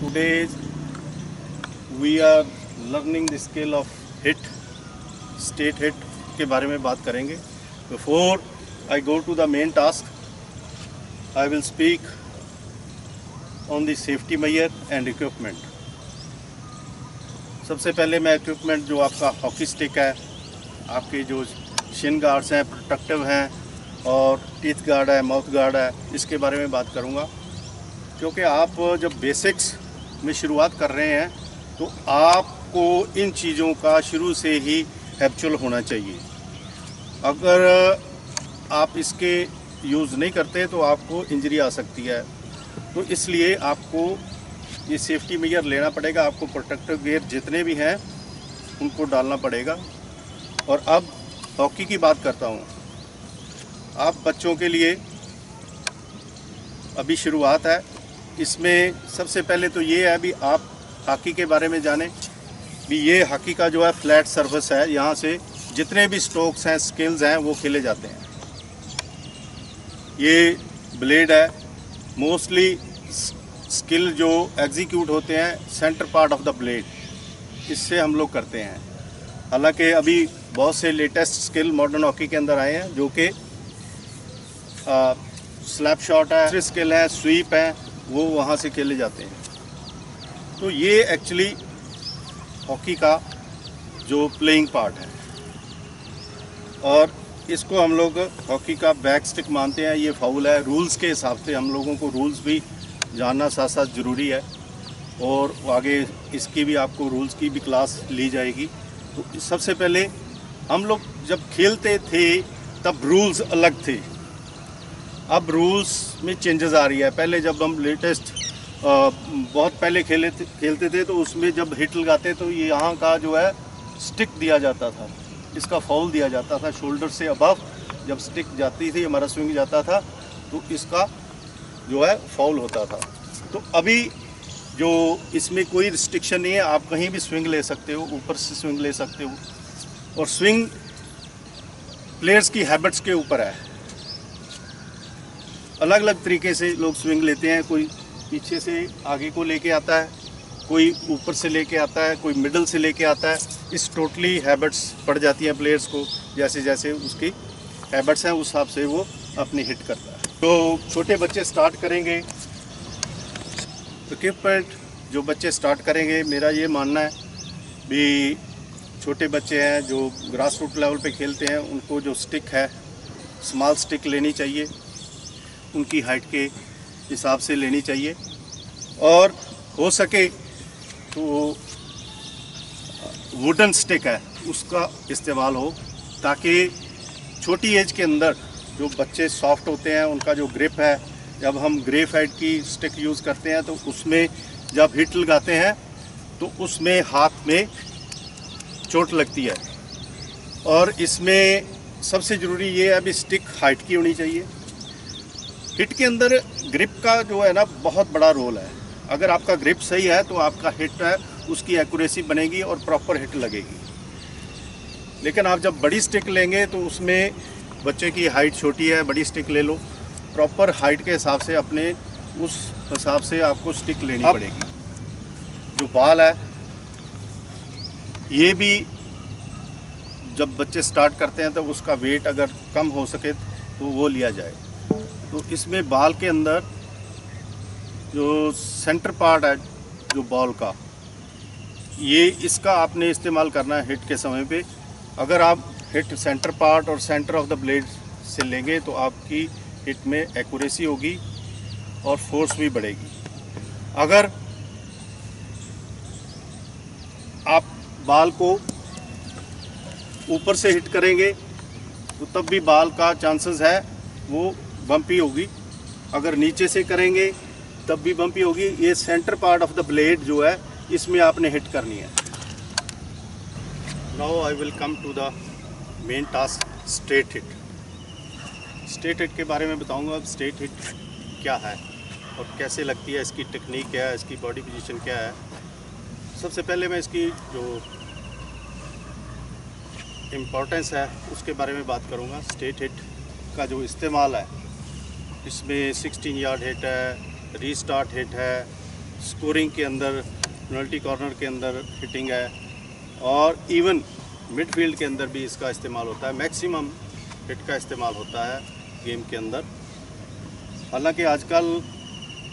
Today we are learning the skill of hit, state hit के बारे में बात करेंगे. Before I go to the main task, I will speak on the safety measure and equipment. सबसे पहले मैं equipment जो आपका हॉकी स्टिक है, आपके जो शिन गार्ड्स हैं, प्रोटेक्टिव हैं और टीथ गार्ड है, माउथ गार्ड है, इसके बारे में बात करूंगा. क्योंकि आप जब बेसिक्स में शुरुआत कर रहे हैं तो आपको इन चीज़ों का शुरू से ही हैबिचुअल होना चाहिए. अगर आप इसके यूज़ नहीं करते तो आपको इंजरी आ सकती है. तो इसलिए आपको ये सेफ्टी मेजर लेना पड़ेगा. आपको प्रोटेक्टिव गियर जितने भी हैं उनको डालना पड़ेगा. और अब हॉकी की बात करता हूँ. आप बच्चों के लिए अभी शुरुआत है. इसमें सबसे पहले तो ये है भी आप हॉकी के बारे में जानें. भी ये हॉकी का जो है फ्लैट सरफेस है, यहाँ से जितने भी स्ट्रोक्स हैं, स्किल्स हैं, वो खेले जाते हैं. ये ब्लेड है. मोस्टली स्किल जो एग्जीक्यूट होते हैं centre part of the blade, इससे हम लोग करते हैं. हालांकि अभी बहुत से लेटेस्ट स्किल मॉडर्न हॉकी के अंदर आए हैं जो कि स्लैप शॉट है, स्किल है, स्वीप है, वो वहाँ से खेले जाते हैं. तो ये एक्चुअली हॉकी का जो प्लेइंग पार्ट है और इसको हम लोग हॉकी का बैक स्टिक मानते हैं. ये फाउल है. रूल्स के हिसाब से हम लोगों को रूल्स भी जानना साथ साथ ज़रूरी है और आगे इसकी भी आपको रूल्स की भी क्लास ली जाएगी. तो सबसे पहले हम लोग जब खेलते थे तब रूल्स अलग थे. अब रूल्स में चेंजेस आ रही है. पहले जब हम लेटेस्ट बहुत पहले खेलते थे तो उसमें जब हिट लगाते तो ये यहाँ का जो है स्टिक दिया जाता था, इसका फाउल दिया जाता था. शोल्डर से अबव जब स्टिक जाती थी, हमारा स्विंग जाता था, तो इसका जो है फाउल होता था. तो अभी जो इसमें कोई रिस्ट्रिक्शन नहीं है. आप कहीं भी स्विंग ले सकते हो, ऊपर से स्विंग ले सकते हो. और स्विंग प्लेयर्स की हैबिट्स के ऊपर है. अलग अलग तरीके से लोग स्विंग लेते हैं. कोई पीछे से आगे को लेके आता है, कोई ऊपर से लेके आता है, कोई मिडल से लेके आता है. इस टोटली हैबिट्स पड़ जाती हैं प्लेयर्स को. जैसे जैसे उसकी हैबिट्स हैं उस हिसाब से वो अपनी हिट करता है. तो छोटे बच्चे स्टार्ट करेंगे. इक्विपमेंट जो बच्चे स्टार्ट करेंगे, मेरा ये मानना है भी छोटे बच्चे हैं जो ग्रास रूट लेवल पे खेलते हैं, उनको जो स्टिक है स्मॉल स्टिक लेनी चाहिए. उनकी हाइट के हिसाब से लेनी चाहिए और हो सके तो वुडन स्टिक है उसका इस्तेमाल हो, ताकि छोटी एज के अंदर जो बच्चे सॉफ्ट होते हैं उनका जो ग्रिप है, जब हम ग्रेफाइट की स्टिक यूज़ करते हैं तो उसमें जब हिट लगाते हैं तो उसमें हाथ में चोट लगती है. और इसमें सबसे ज़रूरी ये है भी स्टिक हाइट की होनी चाहिए. हिट के अंदर ग्रिप का जो है ना बहुत बड़ा रोल है. अगर आपका ग्रिप सही है तो आपका हिट है उसकी एक्यूरेसी बनेगी और प्रॉपर हिट लगेगी. लेकिन आप जब बड़ी स्टिक लेंगे तो उसमें बच्चे की हाइट छोटी है, बड़ी स्टिक ले लो. प्रॉपर हाइट के हिसाब से अपने उस हिसाब से आपको स्टिक लेनी पड़ेगी. जो बॉल है ये भी जब बच्चे स्टार्ट करते हैं तो उसका वेट अगर कम हो सके तो वो लिया जाए. तो इसमें बॉल के अंदर जो सेंटर पार्ट है जो बॉल का, ये इसका आपने इस्तेमाल करना है हिट के समय पे. अगर आप हिट सेंटर पार्ट और सेंटर ऑफ द ब्लेड से लेंगे तो आपकी हिट में एक्यूरेसी होगी और फोर्स भी बढ़ेगी. अगर आप बॉल को ऊपर से हिट करेंगे तो तब भी बॉल का चांसेस है वो बम्पी होगी. अगर नीचे से करेंगे तब भी बम्पी होगी. ये center part of the blade जो है इसमें आपने हिट करनी है. Now I will come to the main task, straight hit. Straight hit के बारे में बताऊंगा. स्ट्रेट हिट क्या है और कैसे लगती है, इसकी टेक्निक क्या है, इसकी बॉडी पोजीशन क्या है. सबसे पहले मैं इसकी जो इम्पोर्टेंस है उसके बारे में बात करूंगा. स्ट्रेट हिट का जो इस्तेमाल है इसमें 16 यार्ड हिट है, रीस्टार्ट हिट है, स्कोरिंग के अंदर, पेनल्टी कॉर्नर के अंदर हिटिंग है, और इवन मिडफील्ड के अंदर भी इसका इस्तेमाल होता है। मैक्सिमम हिट का इस्तेमाल होता है गेम के अंदर। हालांकि आजकल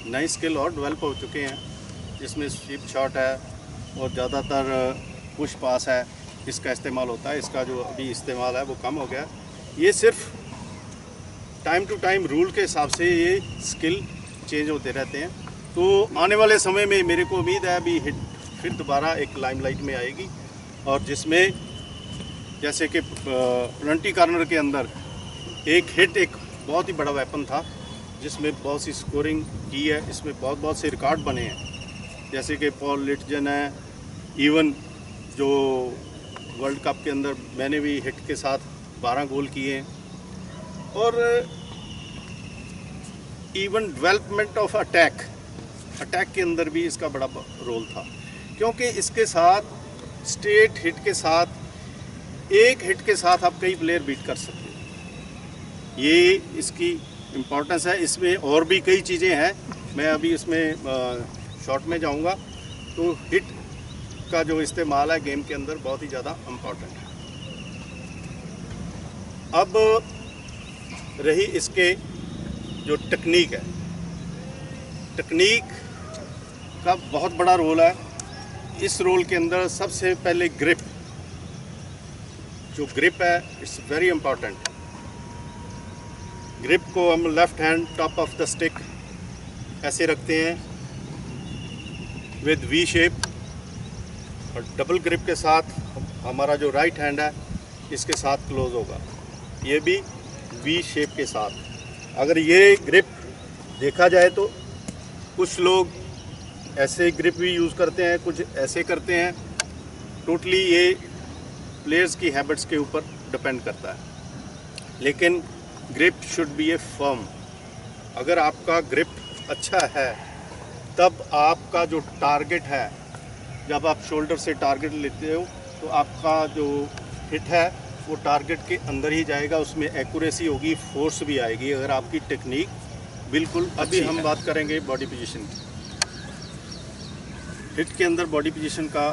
नए स्किल और डेवलप हो चुके हैं, जिसमें स्वीप शॉट है और ज़्यादातर पुश पास है, इसका इस्तेमाल होता है। इसका जो अभी इस्तेमाल है वो कम हो गया। ये सिर्फ टाइम टू टाइम रूल के हिसाब से ये स्किल चेंज होते रहते हैं। तो आने वाले समय में मेरे को उम्मीद है अभी हिट फिर दोबारा एक लाइमलाइट में आएगी, और जिसमें जैसे कि पेनल्टी कॉर्नर के अंदर एक हिट एक बहुत ही बड़ा वेपन था, जिसमें बहुत सी स्कोरिंग की है। इसमें बहुत से रिकॉर्ड बने हैं, जैसे कि पॉल लिटजन है। इवन जो वर्ल्ड कप के अंदर मैंने भी हिट के साथ 12 गोल किए हैं। और इवन डेवलपमेंट ऑफ अटैक के अंदर भी इसका बड़ा रोल था, क्योंकि इसके साथ स्ट्रेट हिट के साथ, एक हिट के साथ आप कई प्लेयर बीट कर सकते हैं। ये इसकी इम्पोर्टेंस है। इसमें और भी कई चीज़ें हैं, मैं अभी इसमें शॉर्ट में जाऊंगा। तो हिट का जो इस्तेमाल है गेम के अंदर बहुत ही ज़्यादा इम्पोर्टेंट है। अब रही इसके जो टेक्निक है, टेक्निक का बहुत बड़ा रोल है। इस रोल के अंदर सबसे पहले ग्रिप, जो ग्रिप है इट्स वेरी इंपॉर्टेंट। ग्रिप को हम left hand top of the stick ऐसे रखते हैं विद वी शेप, और डबल ग्रिप के साथ हमारा जो राइट हैंड है इसके साथ क्लोज होगा, ये भी वी शेप के साथ। अगर ये ग्रिप देखा जाए तो कुछ लोग ऐसे ग्रिप भी यूज़ करते हैं, कुछ ऐसे करते हैं। टोटली ये प्लेयर्स की हैबिट्स के ऊपर डिपेंड करता है, लेकिन grip should be A firm. अगर आपका ग्रिप अच्छा है तब आपका जो टारगेट है, जब आप शोल्डर से टारगेट लेते हो तो आपका जो हिट है वो टारगेट के अंदर ही जाएगा, उसमें एक्यूरेसी होगी, फोर्स भी आएगी अगर आपकी टेक्निक बिल्कुल। अभी हम बात करेंगे बॉडी पोजीशन की। हिट के अंदर बॉडी पोजीशन का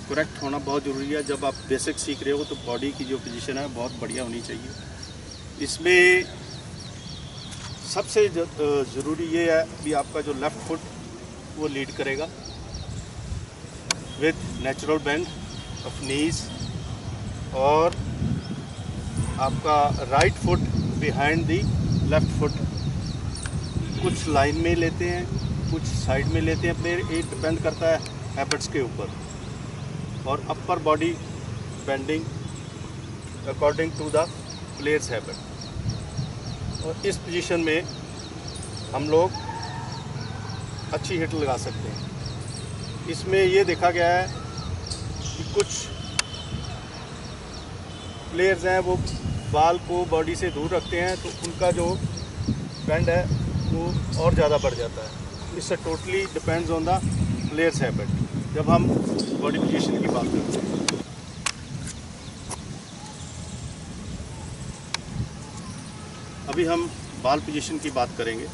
करेक्ट होना बहुत ज़रूरी है। जब आप बेसिक सीख रहे हो तो बॉडी की जो पोजीशन है बहुत बढ़िया होनी चाहिए। इसमें सबसे ज़रूरी ये है कि आपका जो लेफ़्ट फुट वो लीड करेगा विद नेचुरल बेंड ऑफ नीज, और आपका right foot behind the left foot. कुछ लाइन में लेते हैं, कुछ साइड में लेते हैं प्लेयर, ये डिपेंड करता है हैबिट्स के ऊपर। और upper body bending according to the players habit. और इस पोजीशन में हम लोग अच्छी हिट लगा सकते हैं। इसमें ये देखा गया है कि कुछ प्लेयर्स हैं वो बाल को बॉडी से दूर रखते हैं, तो उनका जो बेंड है वो और ज़्यादा बढ़ जाता है। इससे totally depends on the players habit जब हम बॉडी पोजीशन की बात करते हैं। अभी हम बाल पोजीशन की बात करेंगे।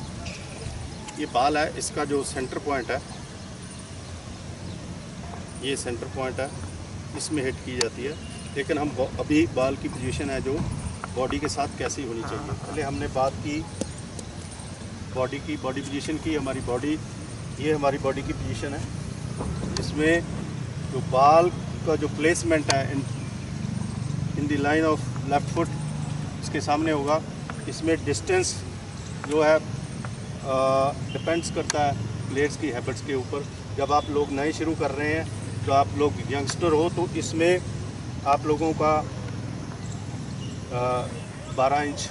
ये बाल है, इसका जो सेंटर पॉइंट है, ये सेंटर पॉइंट है, इसमें हिट की जाती है। लेकिन हम अभी बाल की पोजीशन है जो बॉडी के साथ कैसी होनी चाहिए। पहले हमने बात की बॉडी पोजीशन की। हमारी बॉडी, ये हमारी बॉडी की पोजीशन है, इसमें जो बाल का जो प्लेसमेंट है in the line of left foot इसके सामने होगा। इसमें डिस्टेंस जो है डिपेंड्स करता है प्लेयर्स की हैबिट्स के ऊपर। जब आप लोग नए शुरू कर रहे हैं, जो आप लोग यंगस्टर हो, तो इसमें आप लोगों का 12 इंच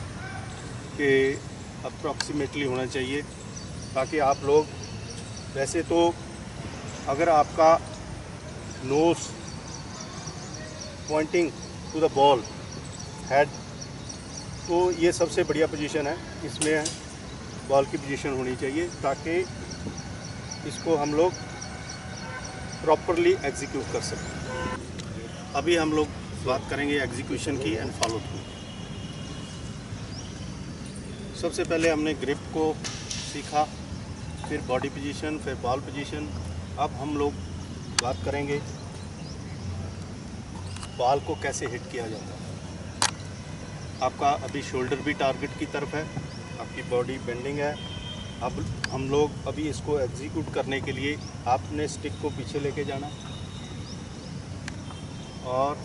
के अप्रॉक्सीमेटली होना चाहिए, ताकि आप लोग, वैसे तो अगर आपका nose pointing to the ball head, तो ये सबसे बढ़िया पोजीशन है। इसमें बॉल की पोजीशन होनी चाहिए ताकि इसको हम लोग प्रॉपरली एग्जीक्यूट कर सकें। अभी हम लोग बात करेंगे एग्जीक्यूशन की एंड फॉलो थ्रू। सबसे पहले हमने ग्रिप को सीखा, फिर बॉडी पोजीशन, फिर बॉल पोजीशन। अब हम लोग बात करेंगे बॉल को कैसे हिट किया जाता है। आपका अभी शोल्डर भी टारगेट की तरफ है, आपकी बॉडी बेंडिंग है। अब हम लोग अभी इसको एग्जीक्यूट करने के लिए आपने स्टिक को पीछे लेके जाना और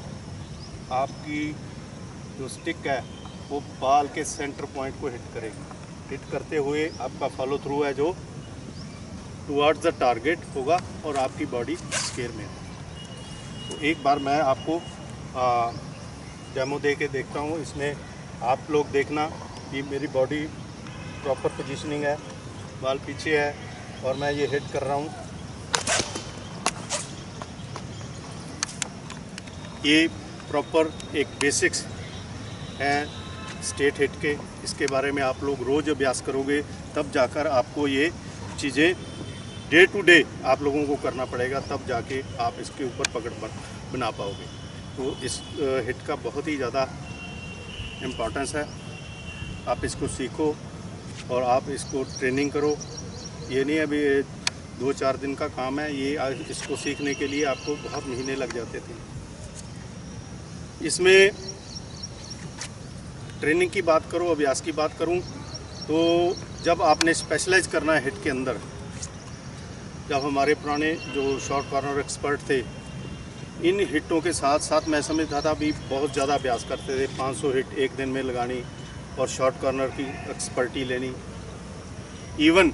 आपकी जो स्टिक है वो बॉल के सेंटर पॉइंट को हिट करेगी। हिट करते हुए आपका फॉलो थ्रू है जो टुवर्ड्स द टारगेट होगा और आपकी बॉडी स्क्वायर में है। तो एक बार मैं आपको डेमो दे के देखता हूँ। इसमें आप लोग देखना कि मेरी बॉडी प्रॉपर पोजीशनिंग है, बॉल पीछे है और मैं ये हिट कर रहा हूँ। ये प्रॉपर एक बेसिक्स हैं स्ट्रेट हिट के। इसके बारे में आप लोग रोज़ अभ्यास करोगे तब जाकर आपको ये चीज़ें डे टू डे आप लोगों को करना पड़ेगा, तब जाके आप इसके ऊपर पकड़ बना पाओगे। तो इस हिट का बहुत ही ज़्यादा इम्पोर्टेंस है। आप इसको सीखो और आप इसको ट्रेनिंग करो। ये नहीं अभी 2-4 दिन का काम है, ये इसको सीखने के लिए आपको बहुत महीने लग जाते थे। इसमें ट्रेनिंग की बात करूं, अभ्यास की बात करूं तो जब आपने स्पेशलाइज करना है हिट के अंदर, जब हमारे पुराने जो शॉर्ट कॉर्नर एक्सपर्ट थे, इन हिटों के साथ साथ मैं समझता था भी बहुत ज़्यादा अभ्यास करते थे। 500 हिट एक दिन में लगानी और शॉर्ट कॉर्नर की एक्सपर्टी लेनी। इवन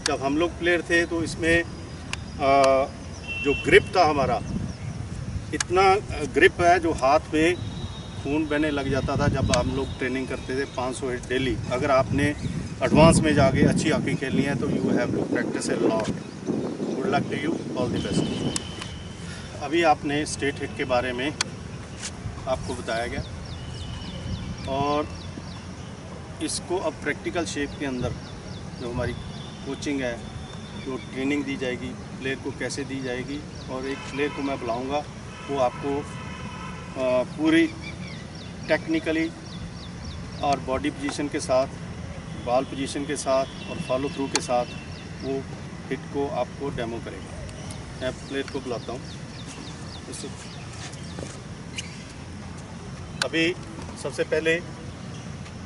जब हम लोग प्लेयर थे तो इसमें जो ग्रिप था हमारा, इतना ग्रिप है जो हाथ में खून बहने लग जाता था जब हम लोग ट्रेनिंग करते थे 500 हिट डेली। अगर आपने एडवांस में जाके अच्छी हॉकी खेलनी है तो you have to practice a lot. Good luck to you, all the best. अभी आपने स्ट्रेट हिट के बारे में आपको बताया गया और इसको अब प्रैक्टिकल शेप के अंदर जो हमारी कोचिंग है, जो ट्रेनिंग दी जाएगी प्लेयर को कैसे दी जाएगी, और एक प्लेयर को मैं बुलाऊंगा वो आपको पूरी टेक्निकली और बॉडी पोजीशन के साथ, बॉल पोजीशन के साथ और फॉलो थ्रू के साथ वो हिट को आपको डेमो करेगा। मैं प्लेयर को बुलाता हूँ। अभी सबसे पहले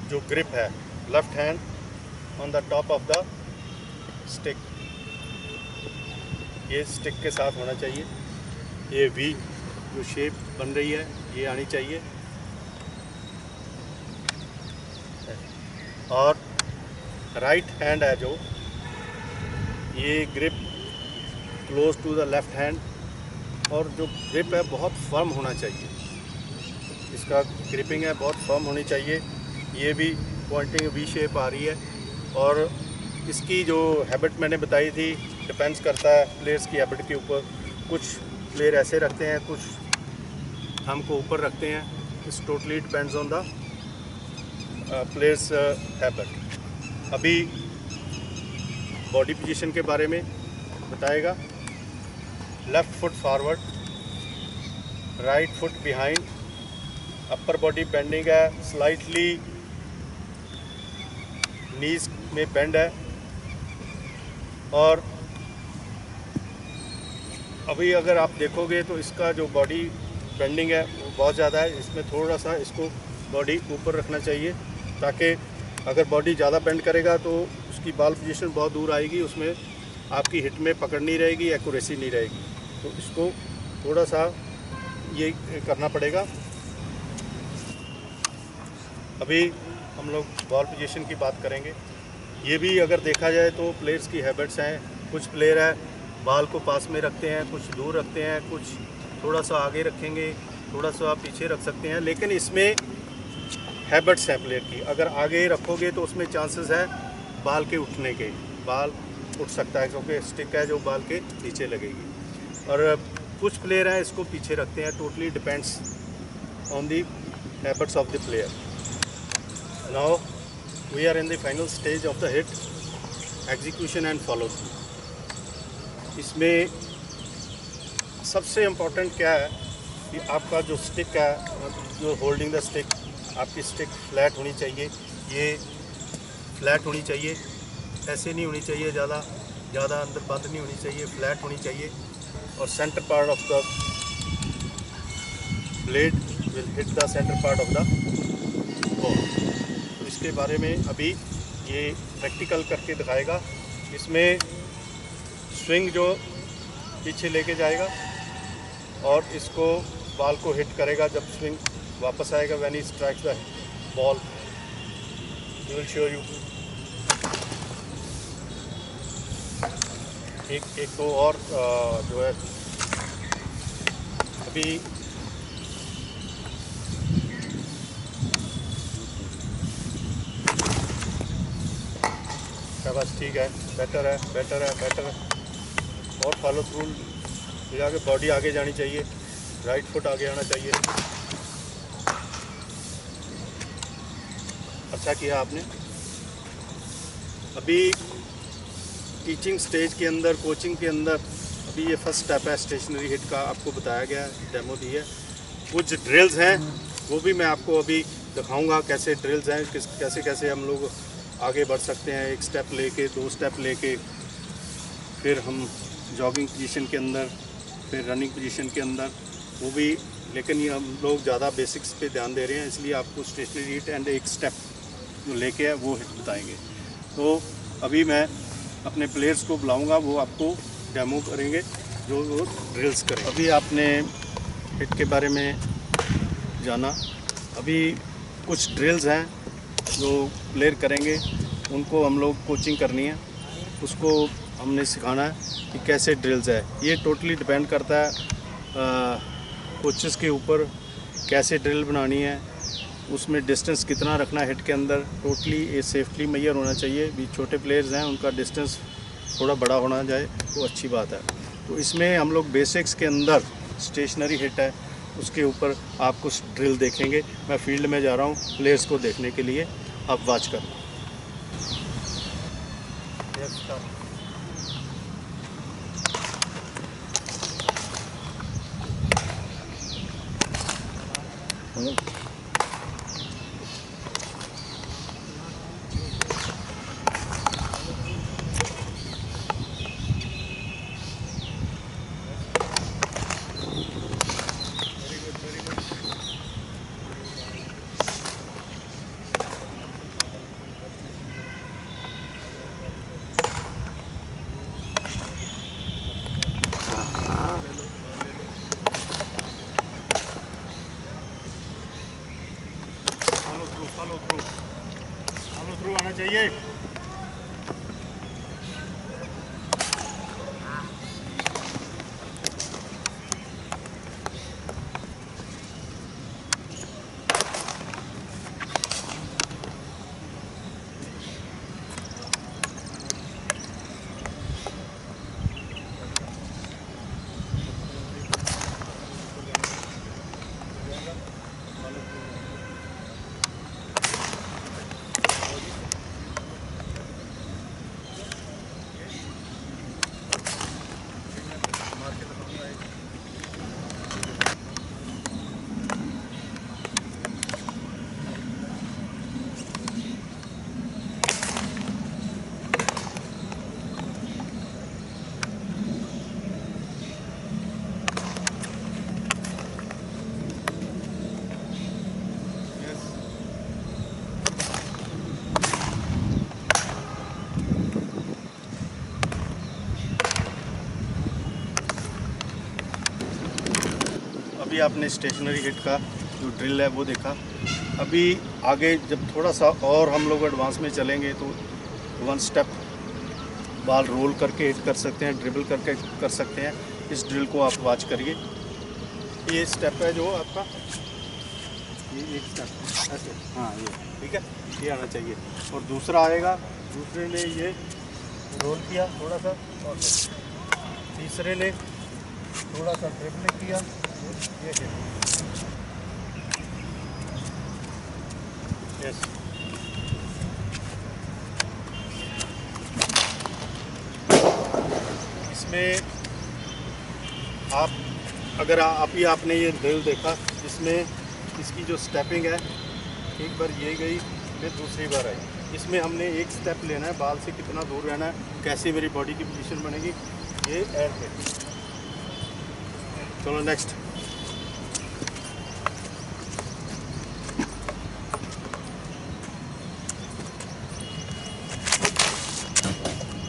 जो ग्रिप है, left hand on the top of the stick, ये स्टिक के साथ होना चाहिए। ये वी जो शेप बन रही है ये आनी चाहिए और राइट हैंड है जो, ये grip close to the left hand और जो ग्रिप है बहुत फर्म होना चाहिए। इसका ग्रिपिंग है बहुत फर्म होनी चाहिए। ये भी पॉइंटिंग वी शेप आ रही है और इसकी जो हैबिट मैंने बताई थी डिपेंड्स करता है प्लेयर्स की हैबिट के ऊपर। कुछ प्लेयर ऐसे रखते हैं, कुछ थंब को ऊपर रखते हैं। इस totally depends on the players habit. अभी बॉडी पोजीशन के बारे में बताएगा। Left foot forward, right foot behind, अपर बॉडी बेंडिंग है, स्लाइटली नीज में बेंड है। और अभी अगर आप देखोगे तो इसका जो बॉडी बेंडिंग है वो बहुत ज़्यादा है। इसमें थोड़ा सा इसको बॉडी ऊपर रखना चाहिए ताकि अगर बॉडी ज़्यादा बेंड करेगा तो उसकी बॉल पोजीशन बहुत दूर आएगी, उसमें आपकी हिट में पकड़ नहीं रहेगी, एक्यूरेसी नहीं रहेगी। तो इसको थोड़ा सा ये करना पड़ेगा। अभी हम लोग बॉल पोजीशन की बात करेंगे। ये भी अगर देखा जाए तो प्लेयर्स की हैबिट्स हैं। कुछ प्लेयर है बॉल को पास में रखते हैं, कुछ दूर रखते हैं, कुछ थोड़ा सा आगे रखेंगे, थोड़ा सा पीछे रख सकते हैं। लेकिन इसमें हैबिट्स हैं प्लेयर की। अगर आगे रखोगे तो उसमें चांसेस है बॉल के उठने के, बॉल उठ सकता है क्योंकि स्टिक है जो बॉल के नीचे लगेगी। और कुछ प्लेयर हैं इसको पीछे रखते हैं। Totally depends on the habits of the player. Now we are in the final stage of the hit, execution and follow through. इसमें सबसे इम्पोर्टेंट क्या है कि आपका जो स्टिक है, जो होल्डिंग द स्टिक, आपकी स्टिक फ्लैट होनी चाहिए। ये फ्लैट होनी चाहिए ऐसे नहीं होनी चाहिए, ज़्यादा अंदर बंद नहीं होनी चाहिए, फ्लैट होनी चाहिए। और centre part of the blade will hit the centre part of the ball. तो इसके बारे में अभी ये प्रैक्टिकल करके दिखाएगा। इसमें स्विंग जो पीछे लेके जाएगा और इसको बॉल को हिट करेगा जब स्विंग वापस आएगा, when he strikes the ball. He will show you. एक तो और जो है अभी बस ठीक है, बेटर है। और फॉलो थ्रू जाके बॉडी आगे जानी चाहिए, राइट फुट आगे आना चाहिए। अच्छा किया आपने। अभी टीचिंग स्टेज के अंदर, कोचिंग के अंदर अभी ये फर्स्ट स्टेप है स्टेशनरी हिट का, आपको बताया गया है, डेमो दी है। कुछ ड्रिल्स हैं वो भी मैं आपको अभी दिखाऊंगा, कैसे ड्रिल्स हैं, कैसे हम लोग आगे बढ़ सकते हैं। एक स्टेप लेके, 2 स्टेप लेके, फिर हम जॉगिंग पोजीशन के अंदर, फिर रनिंग पोजीशन के अंदर, वो भी। लेकिन ये हम लोग ज़्यादा बेसिक्स पे ध्यान दे रहे हैं, इसलिए आपको स्टेशनरी हिट एंड एक स्टेप जो लेके है वो हिट बताएंगे। तो अभी मैं अपने प्लेयर्स को बुलाऊंगा, वो आपको डेमो करेंगे, जो वो ड्रिल्स करें। अभी आपने हिट के बारे में जाना। अभी कुछ ड्रिल्स हैं जो प्लेयर करेंगे, उनको हम लोग कोचिंग करनी है, उसको हमने सिखाना है कि कैसे ड्रिल्स है। ये टोटली डिपेंड करता है कोचेस के ऊपर, कैसे ड्रिल बनानी है, उसमें डिस्टेंस कितना रखना है हिट के अंदर। टोटली ये सेफ्टली मैयर होना चाहिए। भी छोटे प्लेयर्स हैं, उनका डिस्टेंस थोड़ा बड़ा होना जाए तो अच्छी बात है। तो इसमें हम लोग बेसिक्स के अंदर स्टेशनरी हिट है, उसके ऊपर आप कुछ ड्रिल देखेंगे। मैं फील्ड में जा रहा हूँ प्लेयर्स को देखने के लिए, आप वॉच करें। फॉलो थ्रू आना चाहिए। अभी आपने स्टेशनरी हिट का जो ड्रिल है वो देखा। अभी आगे जब थोड़ा सा और हम लोग एडवांस में चलेंगे तो 1 स्टेप बॉल रोल करके हिट कर सकते हैं, ड्रिबल करके कर सकते हैं। इस ड्रिल को आप वॉच करिए। ये स्टेप है जो आपका, ये एक स्टेप ऐसे, हाँ ये ठीक है, ये आना चाहिए। और दूसरा आएगा, दूसरे ने ये रोल किया थोड़ा सा, और तीसरे ने थोड़ा सा ड्रिबलिंग किया, ये यस। इसमें आप अगर आपने ये ड्रिल देखा, इसमें इसकी जो स्टेपिंग है, एक बार ये गई, फिर दूसरी बार आई, इसमें हमने एक स्टेप लेना है, बाल से कितना दूर रहना है, कैसे मेरी बॉडी की पोजीशन बनेगी, ये एयर है। चलो नेक्स्ट।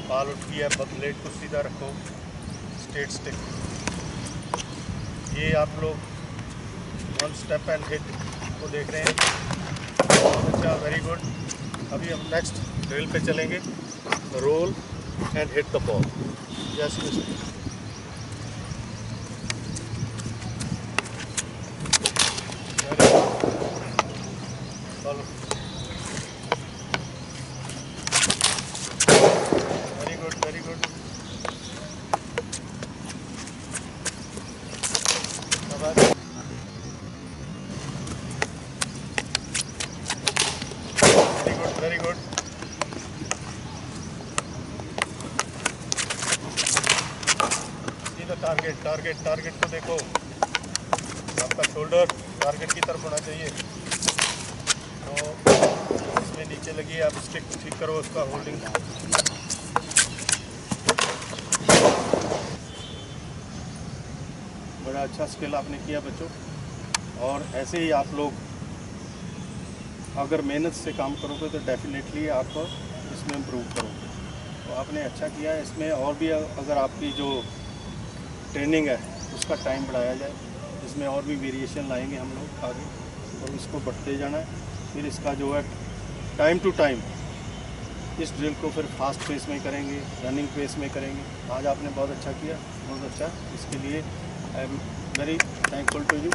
बाल उठ गया, ब्लेड को सीधा रखो, स्ट्रेट स्टिक। ये आप लोग वन स्टेप एंड हिट को देख रहे हैं, अच्छा, वेरी गुड। अभी हम नेक्स्ट ड्रिल पे चलेंगे, roll and hit the ball. Yes mister. Very good, very good. Very good. See the target, target, target को देखो, आपका शोल्डर टारगेट की तरफ होना चाहिए। तो इसमें नीचे लगी, आप स्टिक ठीक करो उसका होल्डिंग। बड़ा अच्छा स्किल आपने किया बच्चों, और ऐसे ही आप लोग अगर मेहनत से काम करोगे तो डेफिनेटली आप इसमें इम्प्रूव करोगे। तो आपने अच्छा किया। इसमें और भी अगर आपकी जो ट्रेनिंग है उसका टाइम बढ़ाया जाए, इसमें और भी वेरिएशन लाएंगे हम लोग आगे, और इसको बढ़ते जाना है। फिर इसका जो है टाइम टू टाइम इस ड्रिल को फिर फास्ट पेस में करेंगे, रनिंग पेस में करेंगे। आज आपने बहुत अच्छा किया, बहुत अच्छा। इसके लिए I am very thankful to you.